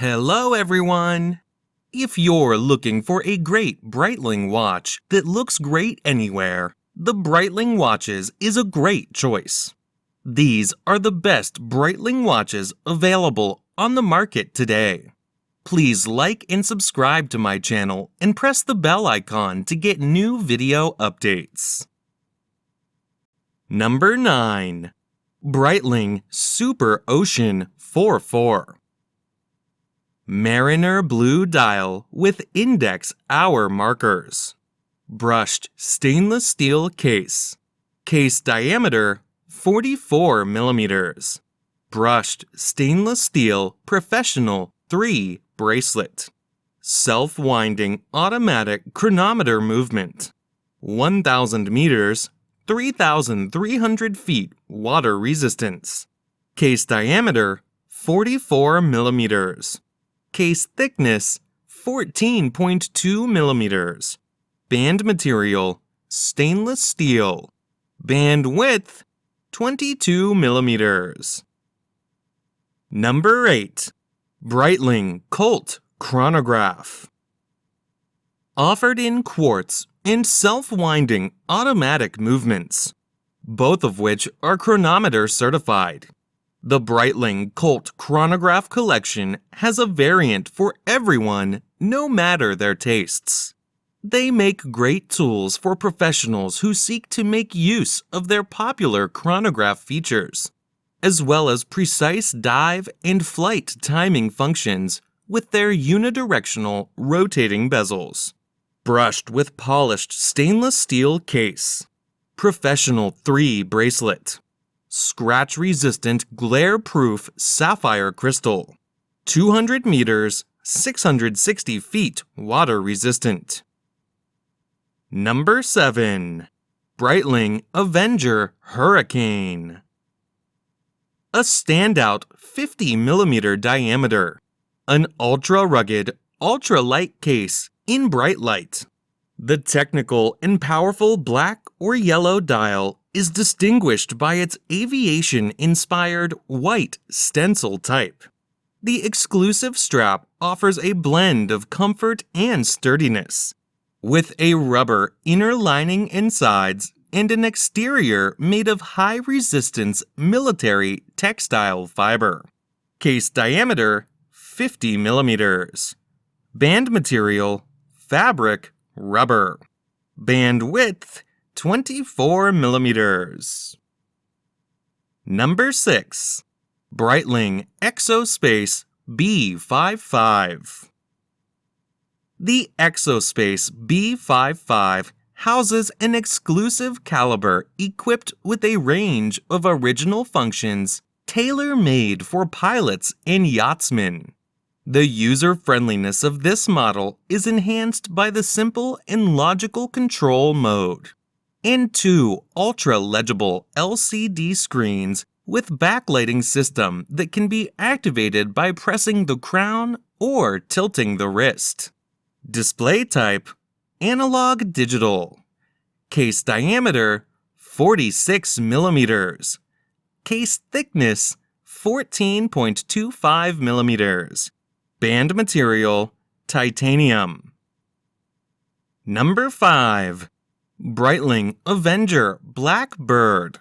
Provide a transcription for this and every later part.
Hello everyone! If you're looking for a great Breitling watch that looks great anywhere, the Breitling watches is a great choice. These are the best Breitling watches available on the market today. Please like and subscribe to my channel and press the bell icon to get new video updates. Number 9. Breitling Superocean 44. Mariner blue dial with index hour markers. Brushed stainless steel case. Case diameter 44 millimeters. Brushed stainless steel professional 3 bracelet. Self-winding automatic chronometer movement. 1,000 meters, 3,300 feet water resistance. Case diameter 44 millimeters. Case thickness 14.2 millimeters. Band material stainless steel. Band width 22 millimeters. Number 8. Breitling Colt Chronograph. Offered in quartz and self-winding automatic movements, both of which are chronometer certified. The Breitling Colt Chronograph collection has a variant for everyone, no matter their tastes. They make great tools for professionals who seek to make use of their popular chronograph features, as well as precise dive and flight timing functions with their unidirectional rotating bezels. Brushed with polished stainless steel case. Professional 3 bracelet. Scratch-resistant glare-proof sapphire crystal. 200 meters, 660 feet water resistant. Number 7. Breitling Avenger Hurricane. A standout 50 millimeter diameter. An ultra-rugged, ultra-light case in bright light. The technical and powerful black or yellow dial is distinguished by its aviation-inspired white stencil type. The exclusive strap offers a blend of comfort and sturdiness, with a rubber inner lining and sides and an exterior made of high-resistance military textile fiber. Case diameter 50 millimeters. Band material fabric rubber. Band width 24 millimeters. Number 6. Breitling Exospace B55. The Exospace B55 houses an exclusive caliber equipped with a range of original functions tailor-made for pilots and yachtsmen. The user-friendliness of this model is enhanced by the simple and logical control mode, and 2 ultra-legible LCD screens with backlighting system that can be activated by pressing the crown or tilting the wrist. Display type analog digital. Case diameter 46 millimeters. Case thickness 14.25 millimeters. Band material titanium. Number 5. Breitling Avenger BlackBird.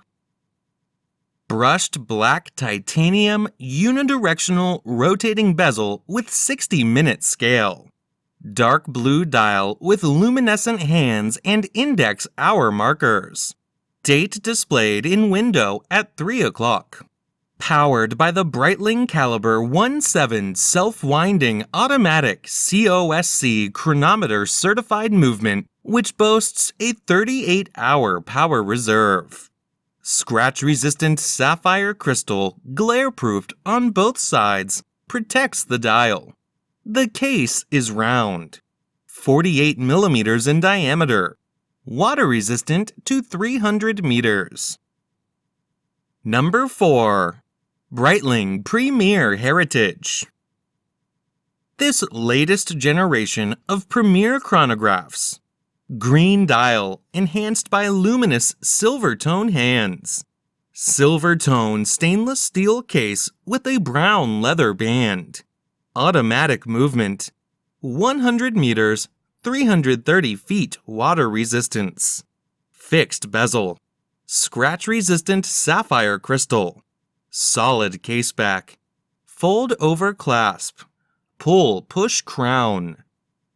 Brushed black titanium unidirectional rotating bezel with 60-minute scale. Dark blue dial with luminescent hands and index hour markers. Date displayed in window at 3 o'clock. Powered by the Breitling Caliber 17 self-winding automatic COSC chronometer certified movement, which boasts a 38-hour power reserve. Scratch-resistant sapphire crystal, glare-proofed on both sides, protects the dial. The case is round, 48 millimeters in diameter, water-resistant to 300 meters. Number 4. Breitling Premier Heritage. This latest generation of premier chronographs. Green dial enhanced by luminous silver tone hands. Silver tone stainless steel case with a brown leather band. automatic movement. 100 meters, 330 feet water resistance. Fixed bezel. Scratch-resistant sapphire crystal. Solid caseback. Fold-over clasp. Pull-push crown.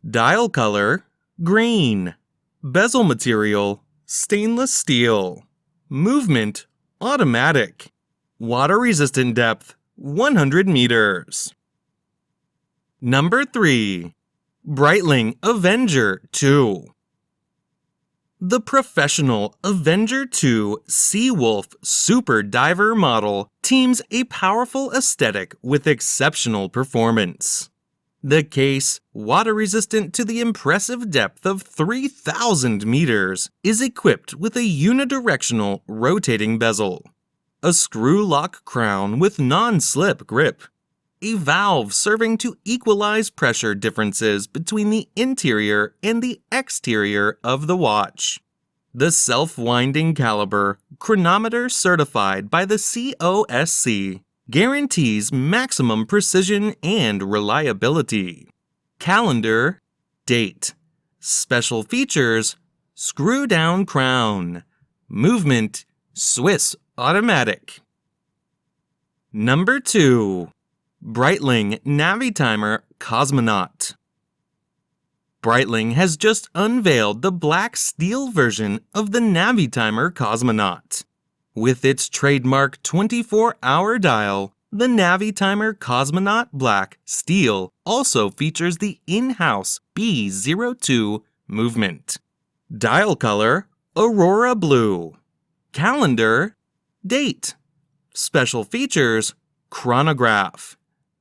Dial color, green. Bezel material, stainless steel. Movement, automatic. Water-resistant depth, 100 meters. Number 3. Breitling Avenger 2. The professional Avenger 2 Seawolf Super Diver model teams a powerful aesthetic with exceptional performance. The case, water-resistant to the impressive depth of 3,000 meters, is equipped with a unidirectional rotating bezel, a screw-lock crown with non-slip grip, a valve serving to equalize pressure differences between the interior and the exterior of the watch. The self-winding caliber, chronometer certified by the COSC, guarantees maximum precision and reliability. Calendar, date. Special features, screw-down crown. Movement, Swiss automatic. Number 2. Breitling Navitimer Cosmonaut. Breitling has just unveiled the black steel version of the Navitimer Cosmonaut. With its trademark 24-hour dial, the Navitimer Cosmonaut Black Steel also features the in-house B02 movement. Dial color, Aurora Blue. Calendar, date. Special features, Chronograph.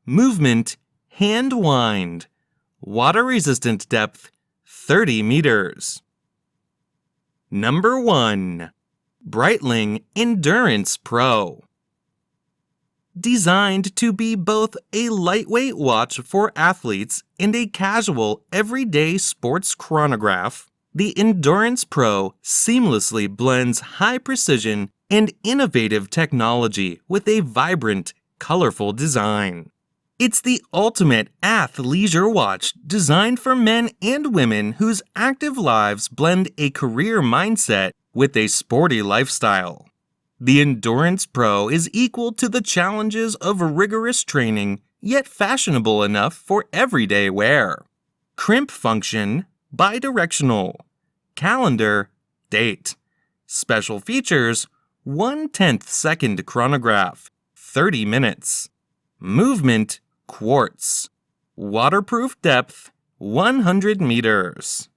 Movement, hand wind. Water-resistant depth, 30 meters. Number 1. Breitling Endurance Pro. Designed to be both a lightweight watch for athletes and a casual, everyday sports chronograph, the Endurance Pro seamlessly blends high precision and innovative technology with a vibrant, colorful design. It's the ultimate athleisure watch designed for men and women whose active lives blend a career mindset with a sporty lifestyle. The Endurance Pro is equal to the challenges of rigorous training, yet fashionable enough for everyday wear. Crimp function, bidirectional. Calendar, date. Special features, 1/10 second chronograph, 30 minutes. Movement, quartz. Waterproof depth, 100 meters.